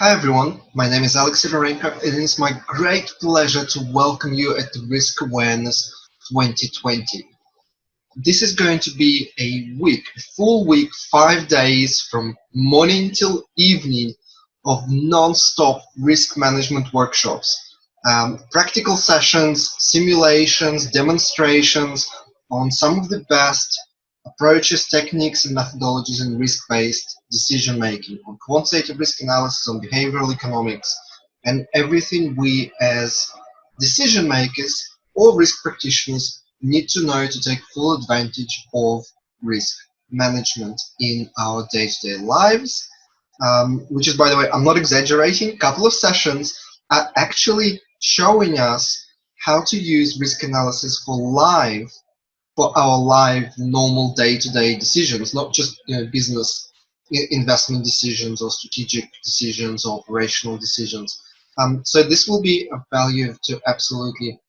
Hi everyone, my name is Sidorenko. It is my great pleasure to welcome you at the Risk Awareness 2020. This is going to be a full week, 5 days from morning till evening of non-stop risk management workshops. Practical sessions, simulations, demonstrations on some of the best approaches, techniques, and methodologies in risk-based decision-making, on quantitative risk analysis, on behavioral economics, and everything we as decision makers or risk practitioners need to know to take full advantage of risk management in our day-to-day lives. Which is, by the way, I'm not exaggerating. A couple of sessions are actually showing us how to use risk analysis for our live normal day-to-day decisions, not just business investment decisions or strategic decisions or operational decisions. So this will be of value to absolutely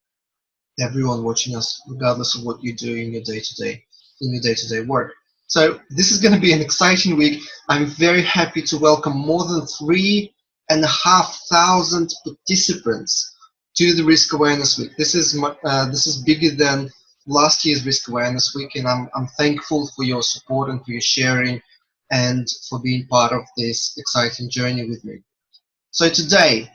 everyone watching us, regardless of what you do in your day-to-day work. So this is going to be an exciting week. I'm very happy to welcome more than 3,500 participants to the Risk Awareness Week. This is bigger than last year's Risk Awareness Week, and I'm thankful for your support and for your sharing and for being part of this exciting journey with me. So today,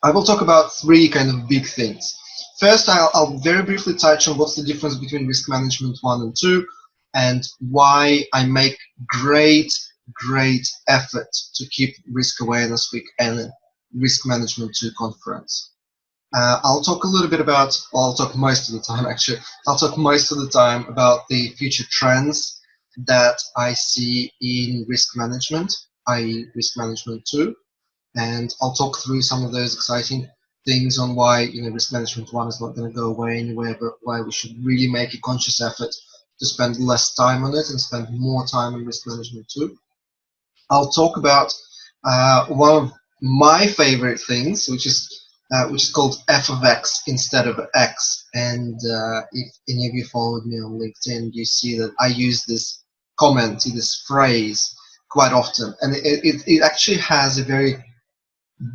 I will talk about three kind of big things. First, I'll very briefly touch on what's the difference between Risk Management 1 and 2 and why I make great effort to keep Risk Awareness Week and Risk Management 2 conference. I'll talk a little bit about, well, I'll talk most of the time actually, I'll talk most of the time about the future trends that I see in risk management, i.e. Risk Management 2. And I'll talk through some of those exciting things on why risk management 1 is not going to go away anywhere, but why we should really make a conscious effort to spend less time on it and spend more time on risk management 2. I'll talk about one of my favorite things, which is called F of X instead of X. And if any of you followed me on LinkedIn, you see that I use this comment, this phrase quite often, and it actually has a very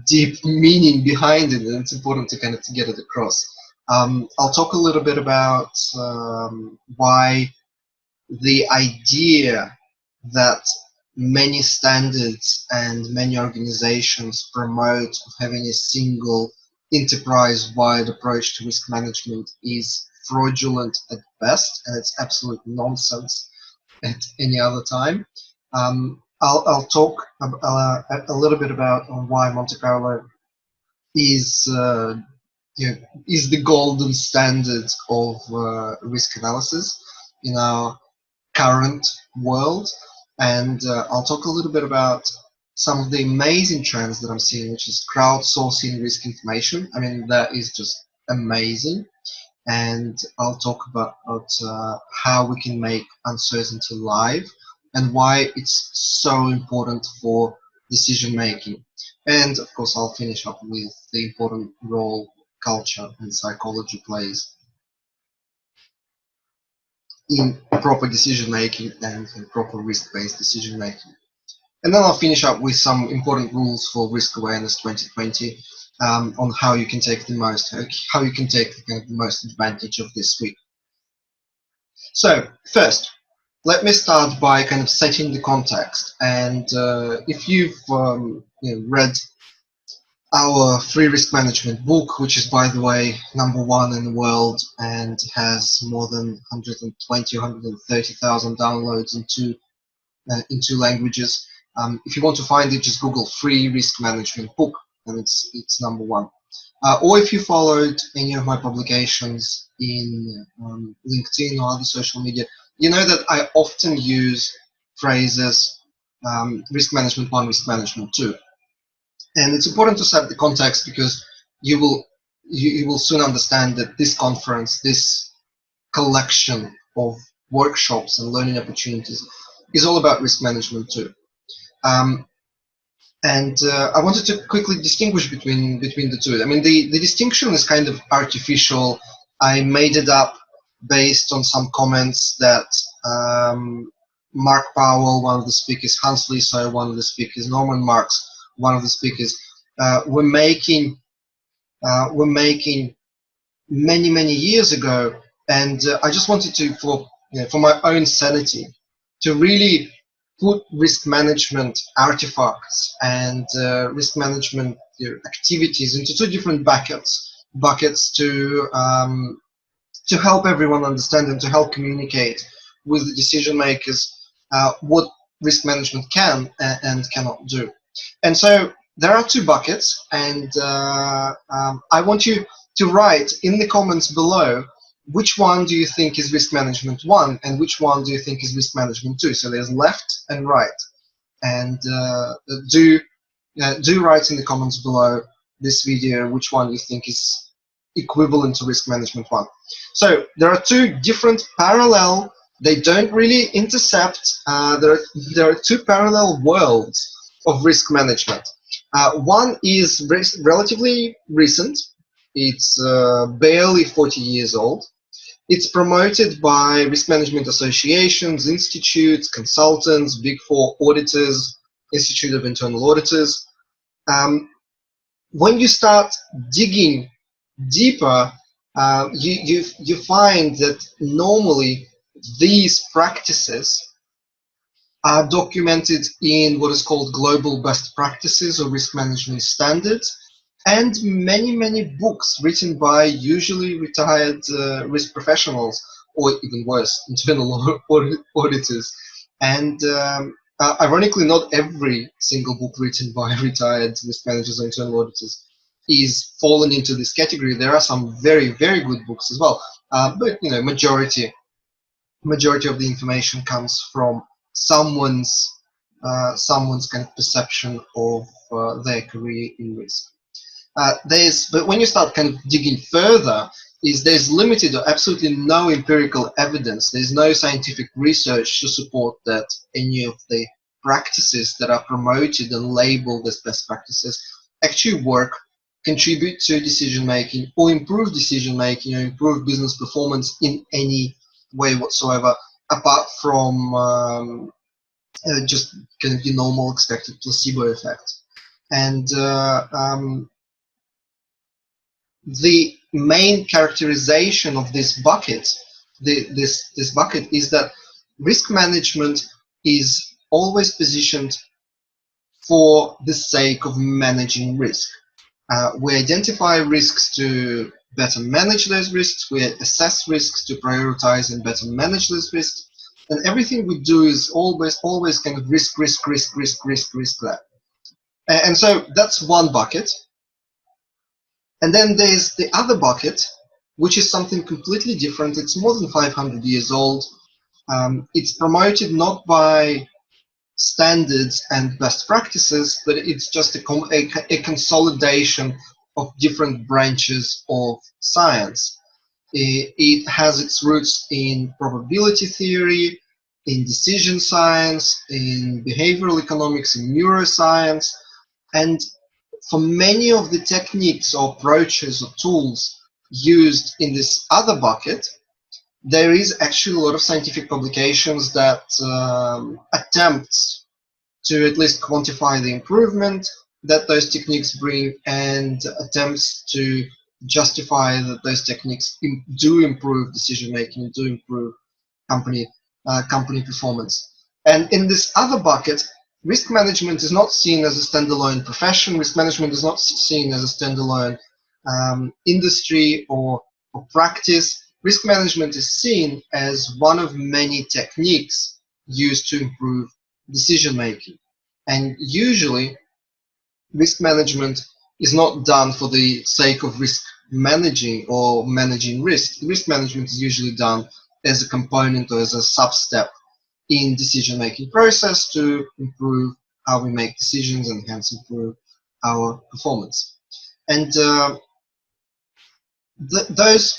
deep meaning behind it, and it's important to kind of to get it across. I'll talk a little bit about why the idea that many standards and many organizations promote of having a single enterprise-wide approach to risk management is fraudulent at best, and it's absolute nonsense at any other time. I'll talk a little bit about why Monte-Carlo is is the golden standard of risk analysis in our current world, and I'll talk a little bit about some of the amazing trends that I'm seeing, which is crowdsourcing risk information. I mean, that is just amazing. And I'll talk about how we can make uncertainty live and why it's so important for decision making. And of course, I'll finish up with the important role culture and psychology plays in proper decision making and in proper risk-based decision making. And then I'll finish up with some important rules for Risk Awareness 2020 on how you can take the most advantage of this week. So first, let me start by kind of setting the context. And if you've read our free risk management book, which is, by the way, #1 in the world and has more than 120, 130,000 downloads in two languages. If you want to find it, just Google free risk management book, and it's #1. Or if you followed any of my publications in LinkedIn or other social media, you know that I often use phrases risk management 1, risk management 2. And it's important to set the context because you will soon understand that this conference, this collection of workshops and learning opportunities is all about risk management too. And I wanted to quickly distinguish between the two. I mean, the distinction is kind of artificial. I made it up based on some comments that Mark Powell, one of the speakers, Hans Liesel, one of the speakers, Norman Marks, one of the speakers, were making many years ago, and I just wanted to, for my own sanity, to really put risk management artifacts and risk management activities into two different buckets to help everyone understand and to help communicate with the decision makers what risk management can and cannot do. And so there are two buckets, and I want you to write in the comments below which one do you think is risk management 1 and which one do you think is risk management 2. So there's left and right, and do write in the comments below this video which one you think is equivalent to risk management 1. So there are two different parallel, they don't really intercept, there are two parallel worlds of risk management. One is relatively recent, it's barely 40 years old. It's promoted by risk management associations, institutes, consultants, Big Four auditors, Institute of Internal Auditors. When you start digging deeper, you find that normally these practices are documented in what is called global best practices or risk management standards, and many books written by usually retired risk professionals, or even worse, internal auditors. And ironically, not every single book written by retired risk managers or internal auditors is fallen into this category. There are some very good books as well, but majority of the information comes from someone's kind of perception of their career in risk. But when you start kind of digging further, there's limited or absolutely no empirical evidence. There's no scientific research to support that any of the practices that are promoted and labeled as best practices actually work, contribute to decision making, or improve decision making, or improve business performance in any way whatsoever, apart from just kind of the normal expected placebo effect. And the main characterization of this bucket, this bucket, is that risk management is always positioned for the sake of managing risk. We identify risks to better manage those risks, we assess risks to prioritize and better manage those risks, and everything we do is always kind of risk that. And so that's one bucket. And then there's the other bucket, which is something completely different. It's more than 500 years old. It's promoted not by standards and best practices, but it's just a consolidation of different branches of science. It has its roots in probability theory, in decision science, in behavioral economics, in neuroscience, and for many of the techniques or approaches or tools used in this other bucket, there is actually a lot of scientific publications that attempt to at least quantify the improvement that those techniques bring, and attempts to justify that those techniques do improve decision making, do improve company performance. And in this other bucket, risk management is not seen as a standalone profession. Risk management is not seen as a standalone industry or practice. Risk management is seen as one of many techniques used to improve decision making. And usually, risk management is not done for the sake of risk managing or managing risk. Risk management is usually done as a component or as a sub-step in decision-making process to improve how we make decisions and hence improve our performance. And those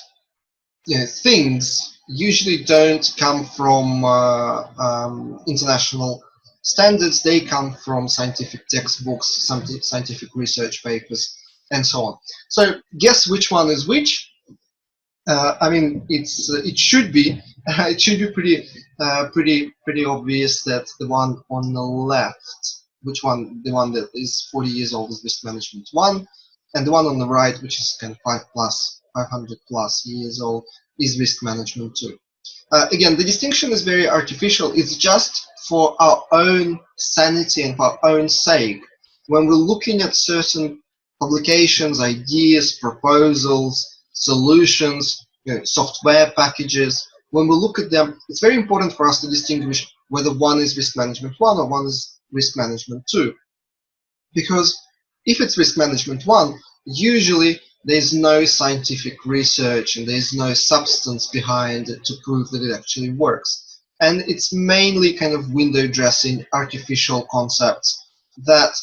things usually don't come from international standards. They come from scientific textbooks, some scientific research papers, and so on. So guess which one is which? I mean, it should be pretty obvious that the one on the left which one? The one that is 40 years old is risk management 1, and the one on the right, which is kind of 500 plus years old, is risk management 2. Again, the distinction is very artificial. It's just for our own sanity and for our own sake. When we're looking at certain publications, ideas, proposals, solutions, software packages, when we look at them, it's very important for us to distinguish whether one is risk management 1 or one is risk management 2. Because if it's risk management 1, usually there's no scientific research and there's no substance behind it to prove that it actually works. And it's mainly kind of window dressing, artificial concepts that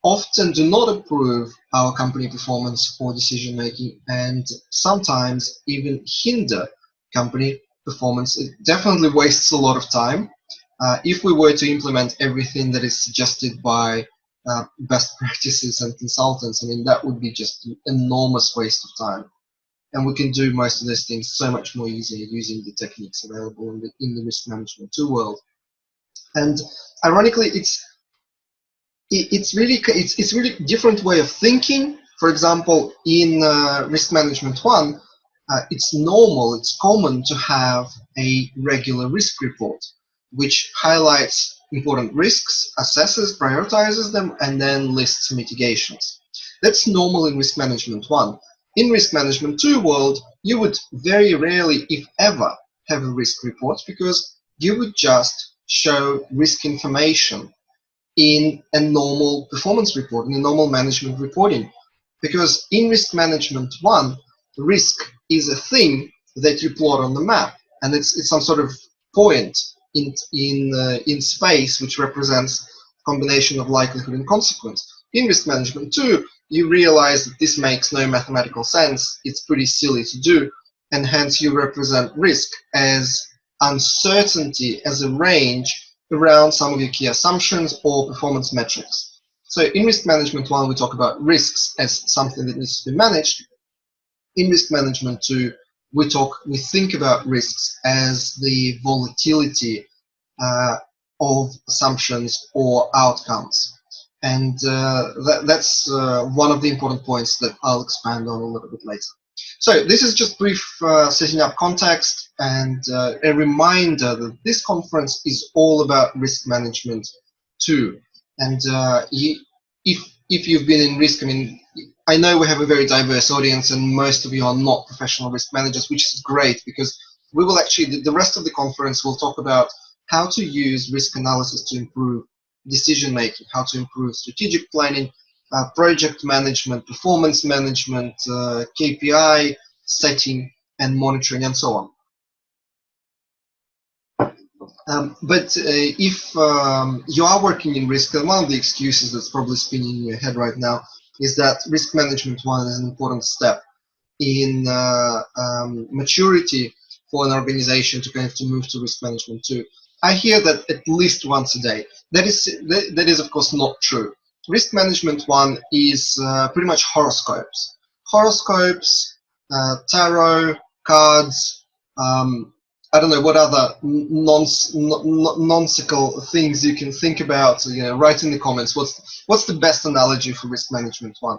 often do not improve our company performance or decision making, and sometimes even hinder company performance. It definitely wastes a lot of time. If we were to implement everything that is suggested by best practices and consultants, I mean, that would be just an enormous waste of time. And we can do most of these things so much more easier using the techniques available in the risk management 2 world. And ironically, it's really different way of thinking. For example, in risk management 1, it's normal, it's common to have a regular risk report, which highlights important risks, assesses, prioritizes them, and then lists mitigations. That's normal in risk management 1. In risk management 2 world, you would very rarely, if ever, have a risk report, because you would just show risk information in a normal performance report, in a normal management reporting. Because in risk management 1, risk is a thing that you plot on the map, and it's some sort of point in space which represents a combination of likelihood and consequence. In risk management 2, you realize that this makes no mathematical sense, it's pretty silly to do, and hence you represent risk as uncertainty, as a range around some of your key assumptions or performance metrics. So in risk management 1, we talk about risks as something that needs to be managed. In risk management 2, we think about risks as the volatility of assumptions or outcomes. And that's one of the important points that I'll expand on a little bit later. So this is just brief setting up context and a reminder that this conference is all about risk management too. And if you've been in risk, I mean, I know we have a very diverse audience and most of you are not professional risk managers, which is great, because we will actually, the rest of the conference will talk about how to use risk analysis to improve decision making, how to improve strategic planning, project management, performance management, KPI setting and monitoring, and so on. But if you are working in risk, then one of the excuses that's probably spinning in your head right now is that risk management 1 is an important step in maturity for an organization to kind of move to risk management 2. I hear that at least once a day. That is of course not true. Risk management 1 is pretty much horoscopes. Horoscopes, tarot, cards, I don't know what other nonsensical things you can think about. Write in the comments what's the best analogy for risk management 1.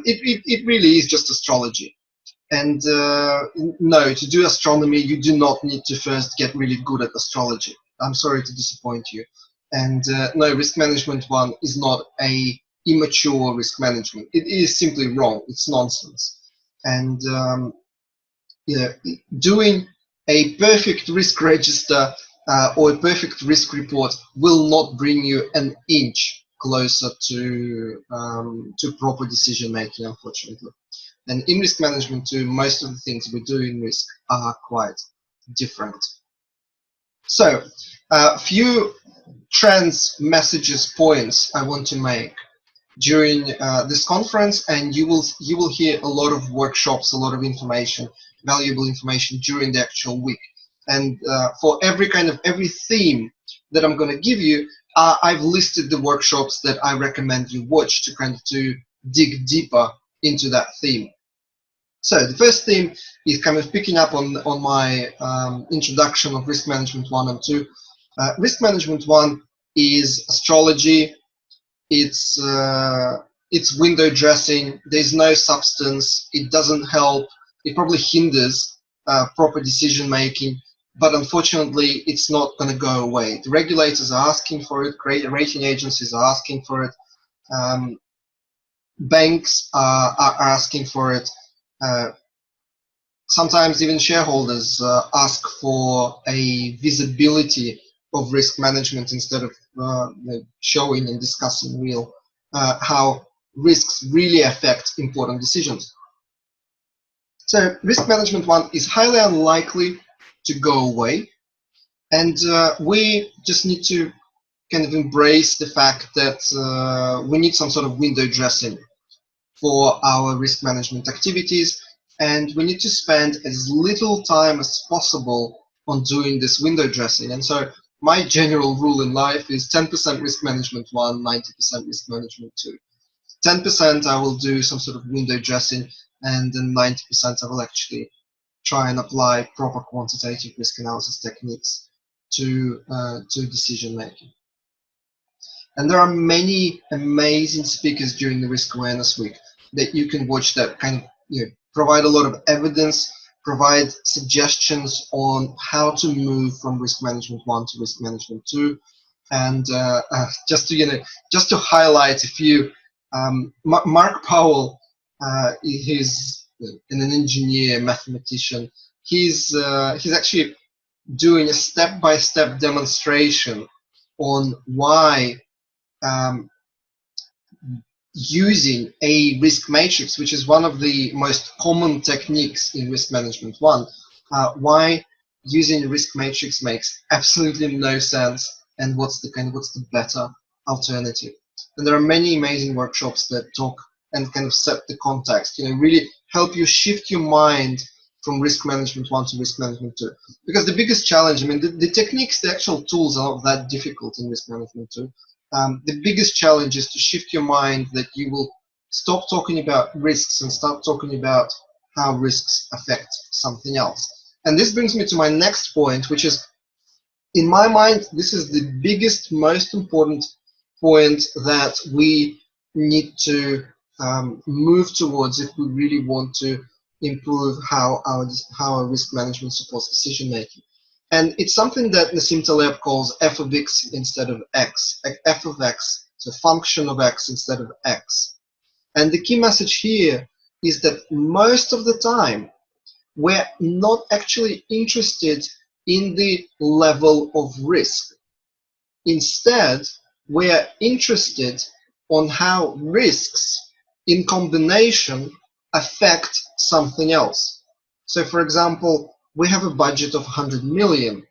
It really is just astrology. And no, to do astronomy, you do not need to first get really good at astrology. I'm sorry to disappoint you. And no, risk management 1 is not a immature risk management. It is simply wrong. It's nonsense. And doing a perfect risk register or a perfect risk report will not bring you an inch closer to proper decision making, unfortunately. And in risk management 2, most of the things we do in risk are quite different. So, a few trends, messages, points I want to make during this conference, and you will hear a lot of workshops, a lot of information, valuable information during the actual week. And for every theme that I'm going to give you, I've listed the workshops that I recommend you watch to dig deeper into that theme. So the first theme is kind of picking up on my introduction of risk management 1 and 2. Risk management 1 is astrology, it's window dressing. There's no substance. It doesn't help. It probably hinders proper decision making. But unfortunately, it's not going to go away. The regulators are asking for it. Rating agencies are asking for it. Um, Banks are asking for it. Uh, Sometimes even shareholders ask for a visibility of risk management instead of showing and discussing real how risks really affect important decisions. So risk management one is highly unlikely to go away, and we just need to kind of embrace the fact that we need some sort of window dressing for our risk management activities, and we need to spend as little time as possible on doing this window dressing. And so my general rule in life is 10% risk management one, 90% risk management two. 10% I will do some sort of window dressing, and then 90% I will actually try and apply proper quantitative risk analysis techniques to decision making. And there are many amazing speakers during the Risk Awareness Week that you can watch that kind of provide a lot of evidence, provide suggestions on how to move from risk management one to risk management two. And just to highlight a few, Mark Powell, he's an engineer, mathematician. He's actually doing a step-by-step demonstration on why um, using a risk matrix, which is one of the most common techniques in risk management one, why using a risk matrix makes absolutely no sense, and what's the better alternative. And there are many amazing workshops that talk and kind of set the context, really help you shift your mind from risk management one to risk management two. Because the biggest challenge, the techniques, the actual tools are not that difficult in risk management two. The biggest challenge is to shift your mind that you will stop talking about risks and start talking about how risks affect something else. And this brings me to my next point, which is, in my mind, this is the biggest, most important point that we need to move towards if we really want to improve how our risk management supports decision making. And it's something that Nassim Taleb calls f of x instead of x, f of x, so function of x instead of x. And the key message here is that most of the time, we're not actually interested in the level of risk. Instead, we're interested on how risks in combination affect something else. So for example, we have a budget of 100 million.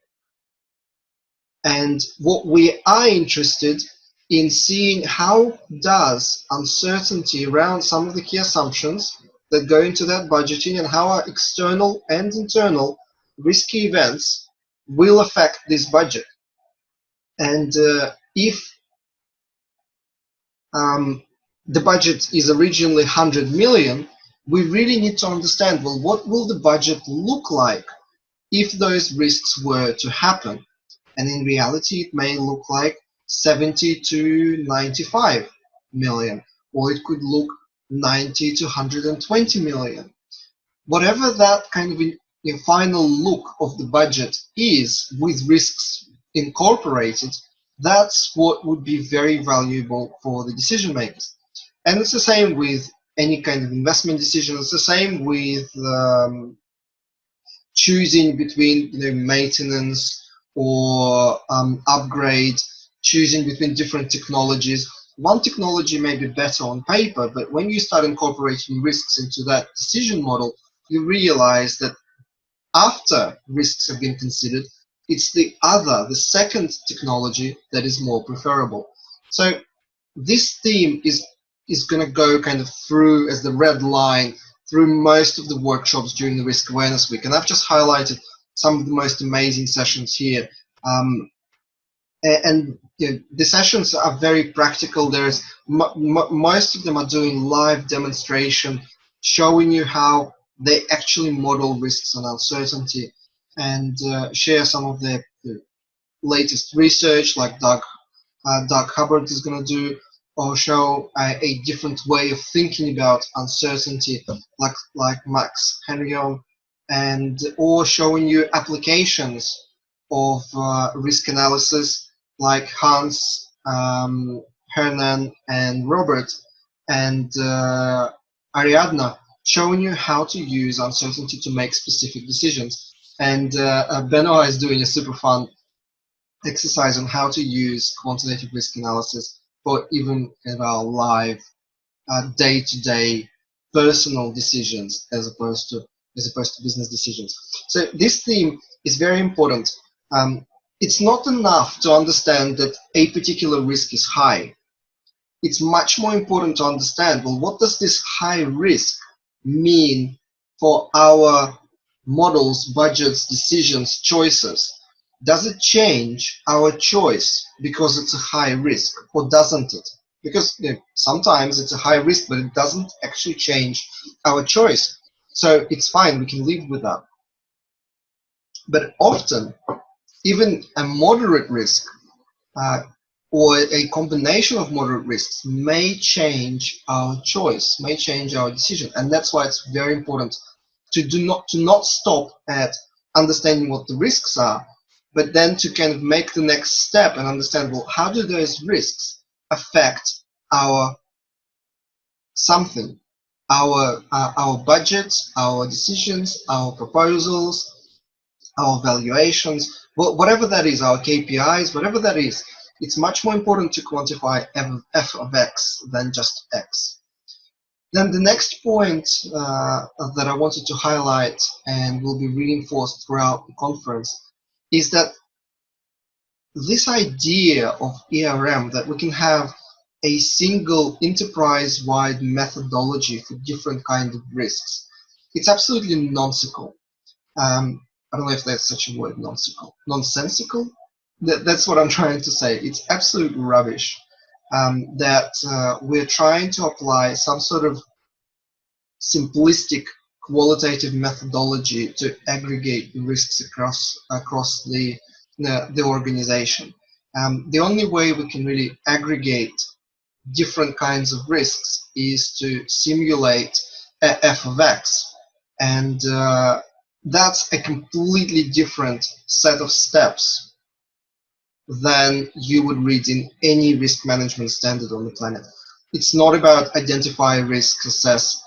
And what we are interested in seeing, how does uncertainty around some of the key assumptions that go into that budgeting and how our external and internal risky events will affect this budget. And if the budget is originally 100 million, we really need to understand, well, what will the budget look like if those risks were to happen? And in reality, it may look like 70 to 95 million, or it could look 90 to 120 million. Whatever that kind of final look of the budget is, with risks incorporated, that's what would be very valuable for the decision makers. And it's the same with any kind of investment decision. It's the same with choosing between maintenance or upgrade, choosing between different technologies. One technology may be better on paper, but when you start incorporating risks into that decision model, you realize that after risks have been considered, it's the second technology that is more preferable. So this theme is going to go kind of through as the red line through most of the workshops during the Risk Awareness Week. And I've just highlighted some of the most amazing sessions here. And the sessions are very practical. There's most of them are doing live demonstration, showing you how they actually model risks and uncertainty, and share some of the latest research, like Doug Doug Hubbard is going to do, or show a different way of thinking about uncertainty, like Max Henrion, and or showing you applications of risk analysis like Hans, Hernan, and Robert, and Ariadna, showing you how to use uncertainty to make specific decisions. And Benoit is doing a super fun exercise on how to use quantitative risk analysis for even in our live day-to-day personal decisions as opposed to business decisions. So this theme is very important. It's not enough to understand that a particular risk is high. It's much more important to understand, well, what does this high risk mean for our models, budgets, decisions, choices? Does it change our choice because it's a high risk, or doesn't it? Because sometimes it's a high risk, but it doesn't actually change our choice. So it's fine, we can live with that. But often, even a moderate risk uh, or a combination of moderate risks may change our choice, may change our decision. And that's why it's very important to not stop at understanding what the risks are, but then to kind of make the next step and understand, well, how do those risks affect our something, our budgets, our decisions, our proposals, our valuations, whatever that is, our KPIs, whatever that is. It's much more important to quantify f of x than just x. Then the next point that I wanted to highlight and will be reinforced throughout the conference is that this idea of ERM, that we can have a single enterprise-wide methodology for different kinds of risks, it's absolutely nonsensical. I don't know if that's such a word, nonsensical. That's what I'm trying to say. It's absolute rubbish that we're trying to apply some sort of simplistic qualitative methodology to aggregate the risks across the organization. The only way we can really aggregate different kinds of risks is to simulate f of x, and that's a completely different set of steps than you would read in any risk management standard on the planet. It's not about identify risks, assess,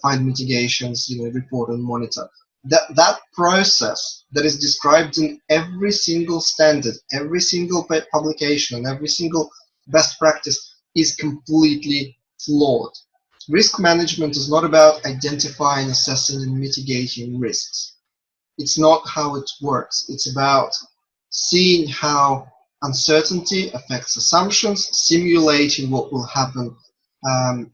find mitigations, report and monitor. That process that is described in every single standard, every single publication, and every single best practice is completely flawed. Risk management is not about identifying, assessing, and mitigating risks. It's not how it works. It's about seeing how uncertainty affects assumptions, simulating what will happen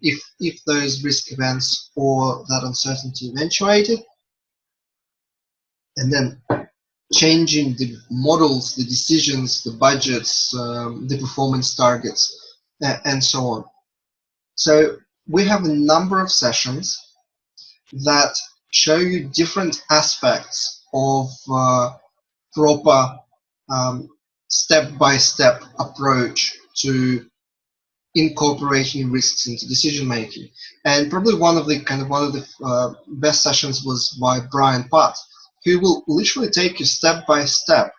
if those risk events or that uncertainty eventuated, and then changing the models, the decisions, the budgets, the performance targets, and so on. So we have a number of sessions that show you different aspects of proper step-by-step approach to incorporating risks into decision making. And probably one of the best sessions was by Brian Putt, who will literally take you step by step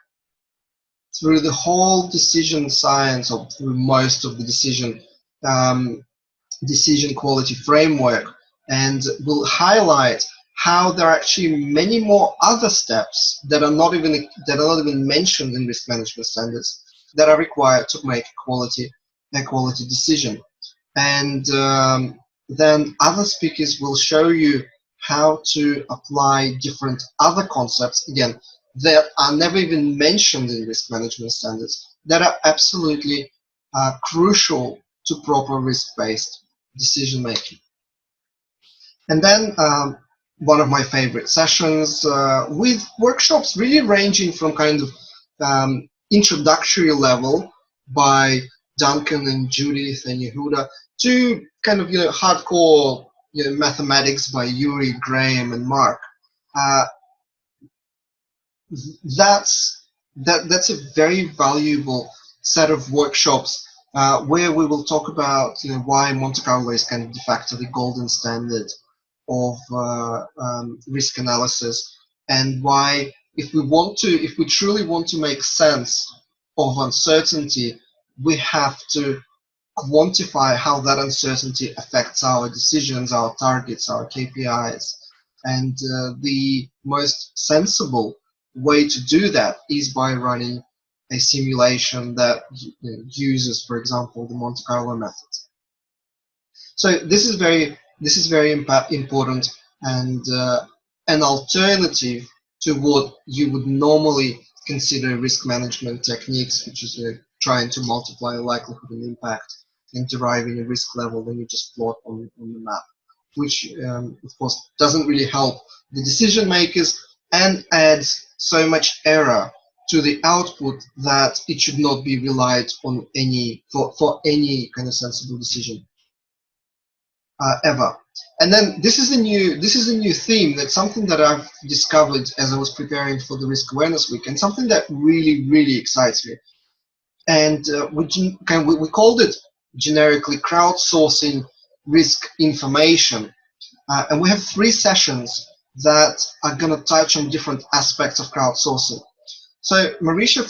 through the whole decision science, or through most of the decision quality framework, and will highlight how there are actually many more other steps that are not even mentioned in risk management standards that are required to make a quality decision. And then other speakers will show you how to apply different other concepts, again, that are never even mentioned in risk management standards, that are absolutely crucial to proper risk-based decision making. And then one of my favorite sessions with workshops really ranging from kind of introductory level by Duncan and Judith and Yehuda to kind of hardcore mathematics by Yuri, Graham, and Mark. That's a very valuable set of workshops where we will talk about why Monte Carlo is kind of de facto the golden standard of risk analysis, and why if we truly want to make sense of uncertainty, we have to quantify how that uncertainty affects our decisions, our targets, our KPIs. And the most sensible way to do that is by running a simulation that uses, for example, the Monte Carlo method. So this is very important, and an alternative to what you would normally consider risk management techniques, which is trying to multiply likelihood and impact and deriving a risk level that you just plot on the map, which of course doesn't really help the decision makers and adds so much error to the output that it should not be relied on for any kind of sensible decision ever. And then this is a new theme. That's something that I've discovered as I was preparing for the Risk Awareness Week, and something that really excites me. And we called it generically crowdsourcing risk information. And we have 3 sessions that are going to touch on different aspects of crowdsourcing. So Marisha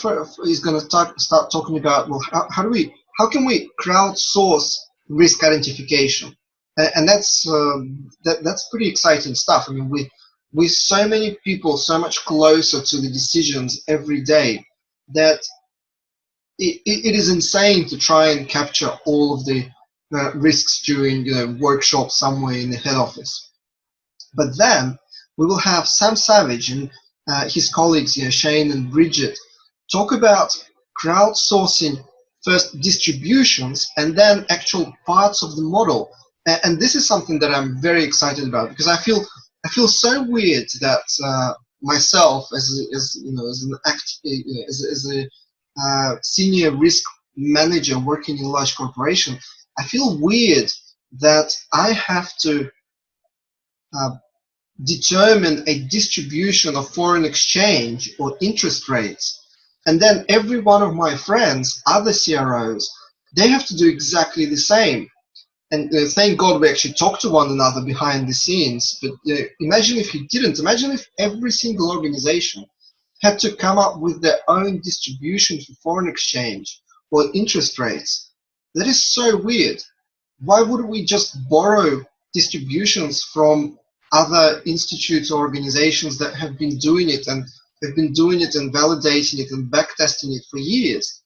is going to start talking about, well, how can we crowdsource risk identification, and that's pretty exciting stuff. I mean, with so many people so much closer to the decisions every day, that it is insane to try and capture all of the risks during workshop somewhere in the head office. But then we will have Sam Savage and his colleagues, Shane and Bridget, talk about crowdsourcing first distributions and then actual parts of the model. And this is something that I'm very excited about, because I feel so weird that myself as a senior risk manager working in a large corporation, I feel weird that I have to determine a distribution of foreign exchange or interest rates, and then every one of my friends, other CROs, they have to do exactly the same. And thank God we actually talk to one another behind the scenes. But imagine if you didn't. Imagine if every single organization had to come up with their own distribution for foreign exchange or interest rates. That is so weird. Why wouldn't we just borrow distributions from other institutes or organizations that have been doing it and validating it and backtesting it for years?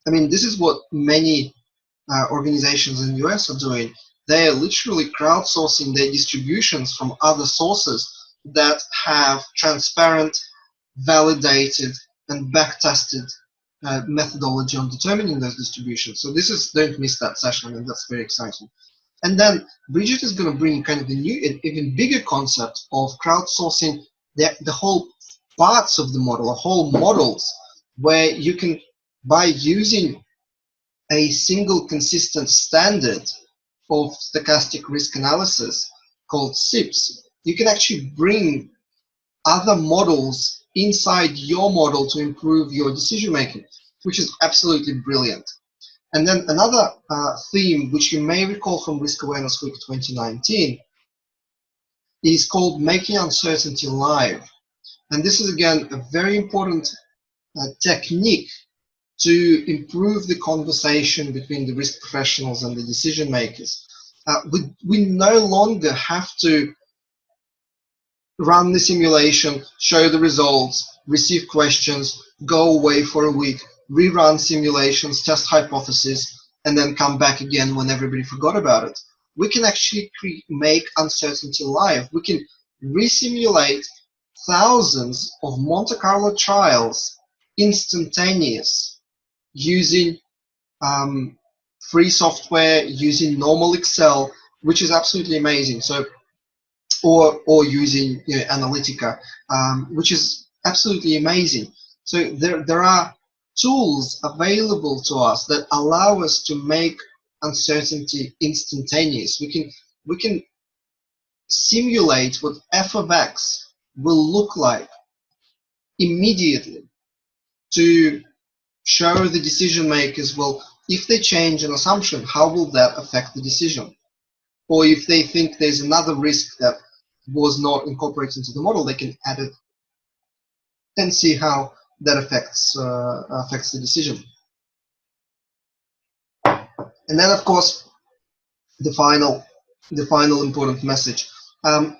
I mean, this is what many organizations in the US are doing. They are literally crowdsourcing their distributions from other sources that have transparent, validated, and backtested methodology on determining those distributions. So don't miss that session, and that's very exciting. And then Bridget is going to bring kind of a new, even bigger concept of crowdsourcing the whole parts of the model, or whole models, where you can, by using a single consistent standard of stochastic risk analysis called SIPS, you can actually bring other models inside your model to improve your decision making, which is absolutely brilliant. And then another theme, which you may recall from Risk Awareness Week 2019, is called Making Uncertainty Live. And this is, again, a very important technique to improve the conversation between the risk professionals and the decision makers. We no longer have to run the simulation, show the results, receive questions, go away for a week, rerun simulations, test hypotheses, and then come back again when everybody forgot about it. We can actually make uncertainty live. We can resimulate thousands of Monte Carlo trials instantaneous using free software, using normal Excel, which is absolutely amazing. So, or using Analytica, which is absolutely amazing. So there are tools available to us that allow us to make uncertainty instantaneous. We can simulate what f of x will look like immediately to show the decision makers, well, if they change an assumption, how will that affect the decision? Or if they think there's another risk that was not incorporated into the model, they can add it and see how that affects the decision. And then, of course, the final important message.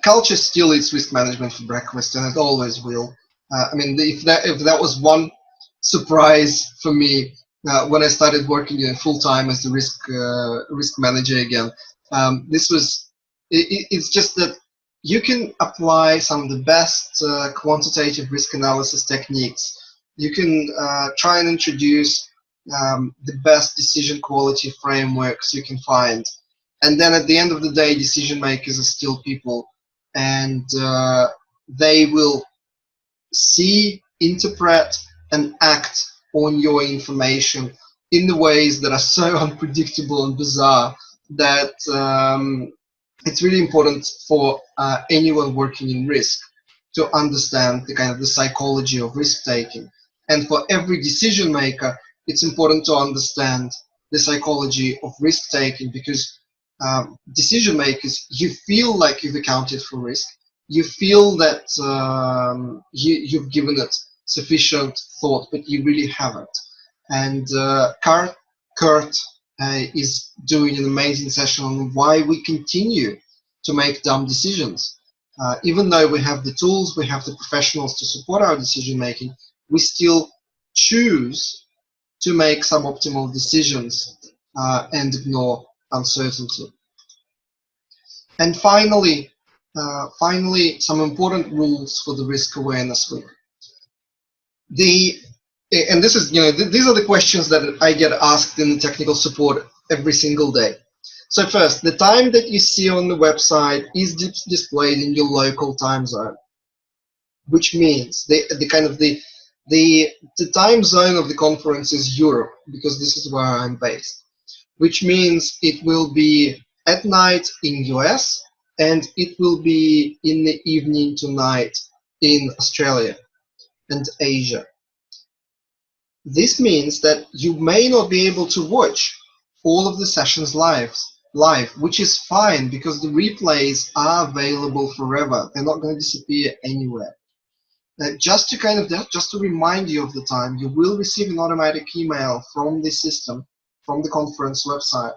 Culture still eats risk management for breakfast, and it always will. I mean, if that was one surprise for me when I started working full time as the risk manager again, this was it's just that you can apply some of the best quantitative risk analysis techniques. You can try and introduce the best decision quality frameworks you can find, and then at the end of the day, decision makers are still people, and they will see, interpret, and act on your information in the ways that are so unpredictable and bizarre that it's really important for anyone working in risk to understand the kind of the psychology of risk taking. And for every decision maker, it's important to understand the psychology of risk taking, because decision makers, you feel like you've accounted for risk. You feel that you've given it sufficient thought, but you really haven't. And Kurt is doing an amazing session on why we continue to make dumb decisions. Even though we have the tools, we have the professionals to support our decision making, we still choose to make suboptimal decisions and ignore uncertainty. And finally, some important rules for the Risk Awareness Week. And this is, these are the questions that I get asked in the technical support every single day. So first, the time that you see on the website is displayed in your local time zone, which means the time zone of the conference is Europe, because this is where I'm based, which means it will be at night in US, and it will be in the evening tonight in Australia and Asia. This means that you may not be able to watch all of the sessions live, which is fine, because the replays are available forever. They're not going to disappear anywhere. Just to remind you of the time, you will receive an automatic email from the system, from the conference website,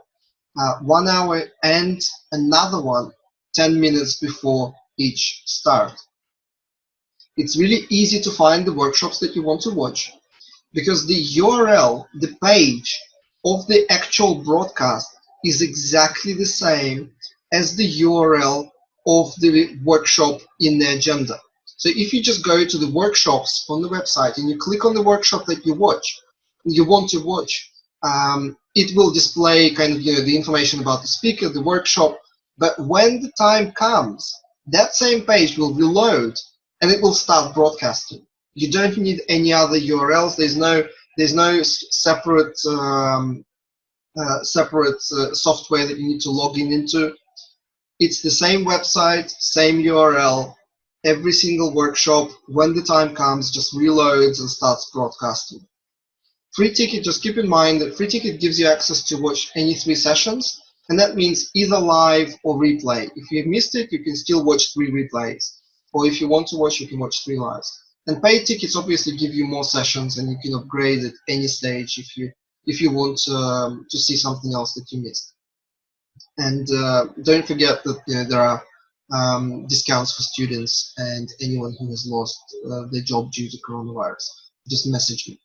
1 hour and another one 10 minutes before each start. It's really easy to find the workshops that you want to watch, because the URL, the page of the actual broadcast, is exactly the same as the URL of the workshop in the agenda. So if you just go to the workshops on the website and you click on the workshop that you want to watch, it will display the information about the speaker, the workshop. But when the time comes, that same page will reload and it will start broadcasting. You don't need any other URLs. There's no separate software that you need to log into. It's the same website, same URL. Every single workshop, when the time comes, just reloads and starts broadcasting. Free ticket, just keep in mind that free ticket gives you access to watch any 3 sessions, and that means either live or replay. If you've missed it, you can still watch 3 replays. Or if you want to watch, you can watch 3 lives. And paid tickets obviously give you more sessions, and you can upgrade at any stage if you want to see something else that you missed. And don't forget that there are discounts for students and anyone who has lost their job due to coronavirus. Just message me.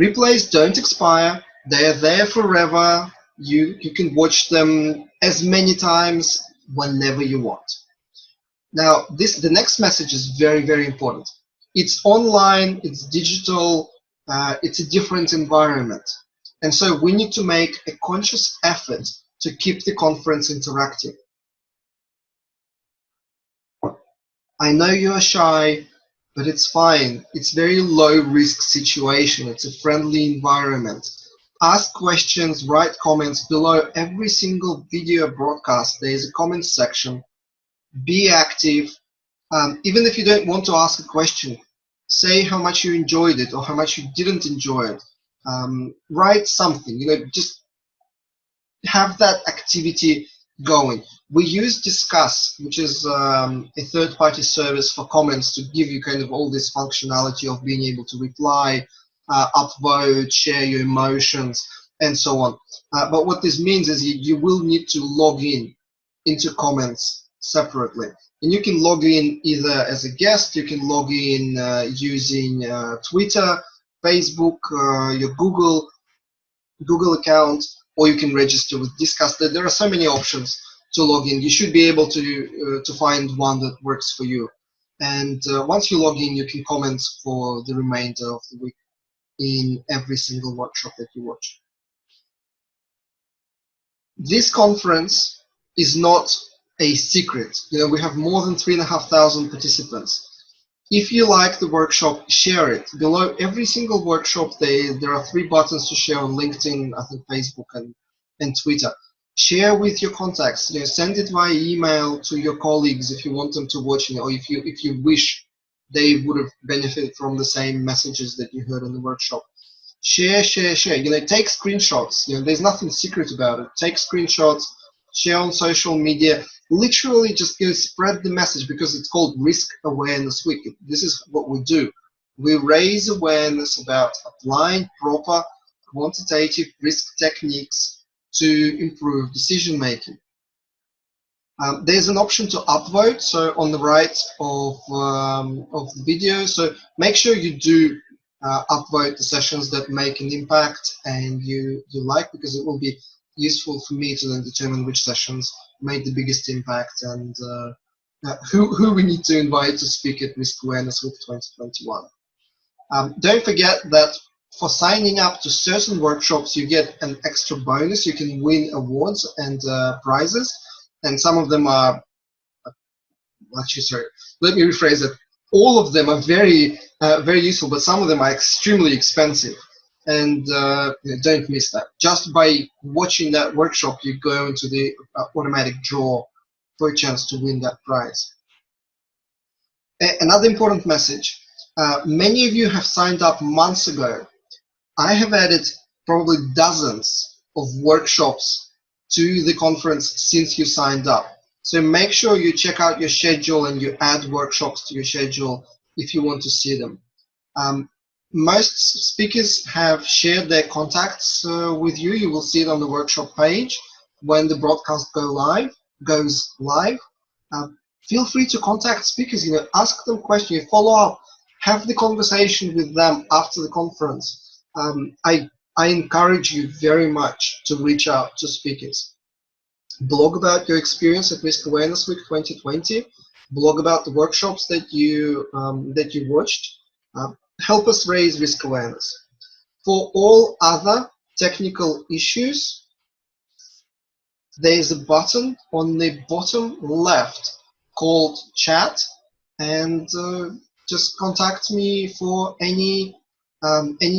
Replays don't expire. They are there forever. You can watch them as many times whenever you want. Now, the next message is very, very important. It's online, it's digital, it's a different environment. And so we need to make a conscious effort to keep the conference interactive. I know you're shy, but it's fine. It's a very low risk situation. It's a friendly environment. Ask questions, write comments below every single video broadcast. There's a comment section. Be active. Even if you don't want to ask a question, say how much you enjoyed it or how much you didn't enjoy it. Write something, just have that activity going. We use Discuss, which is a third-party service for comments to give you kind of all this functionality of being able to reply, upvote, share your emotions, and so on. But what this means is you will need to log in into comments separately. And you can log in either as a guest, you can log in using Twitter, Facebook, your Google account, or you can register with Discuss. There are so many options to log in. You should be able to find one that works for you. And once you log in, you can comment for the remainder of the week in every single workshop that you watch. This conference is not a secret. We have more than 3,500 participants. If you like the workshop, share it. Below every single workshop, there are 3 buttons to share on LinkedIn, I think Facebook, and Twitter. Share with your contacts. Send it via email to your colleagues if you want them to watch it, or if you wish they would have benefited from the same messages that you heard in the workshop. Share. Take screenshots. There's nothing secret about it. Take screenshots, share on social media. Literally just spread the message, because it's called Risk Awareness Week. This is what we do. We raise awareness about applying proper quantitative risk techniques to improve decision making. There's an option to upvote, so on the right of the video. So make sure you do upvote the sessions that make an impact and you like, because it will be useful for me to then determine which sessions made the biggest impact and who we need to invite to speak at Risk Awareness Week 2021. Don't forget that for signing up to certain workshops, you get an extra bonus. You can win awards and prizes, and some of them are, actually, sorry, let me rephrase it. All of them are very useful, but some of them are extremely expensive. And don't miss that. Just by watching that workshop, you go into the automatic draw for a chance to win that prize. Another important message. Many of you have signed up months ago. I have added probably dozens of workshops to the conference since you signed up. So make sure you check out your schedule and you add workshops to your schedule if you want to see them. Most speakers have shared their contacts with you. You will see it on the workshop page when the broadcast goes live. Feel free to contact speakers. Ask them questions, follow up, have the conversation with them after the conference. I encourage you very much to reach out to speakers. Blog about your experience at Risk Awareness Week 2020. Blog about the workshops that you watched. Help us raise risk awareness. For all other technical issues, there is a button on the bottom left called Chat, and just contact me for any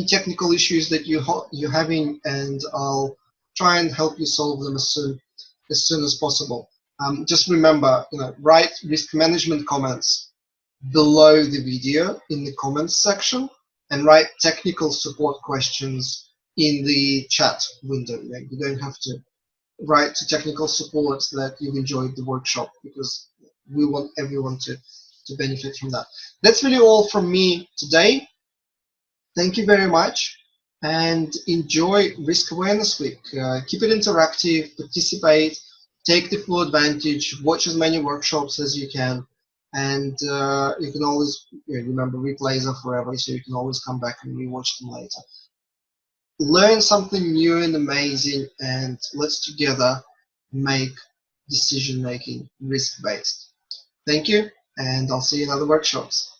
technical issues that you're having, and I'll try and help you solve them as soon as possible. Just remember, write risk management comments below the video in the comments section, and write technical support questions in the chat window. You don't have to write to technical support that you've enjoyed the workshop, because we want everyone to benefit from that. That's really all from me today. Thank you very much, and enjoy Risk Awareness Week. Keep it interactive, participate, take the full advantage, watch as many workshops as you can, and you can always remember, replays are forever, so you can always come back and rewatch them later. Learn something new and amazing, and let's together make decision-making risk-based. Thank you, and I'll see you in other workshops.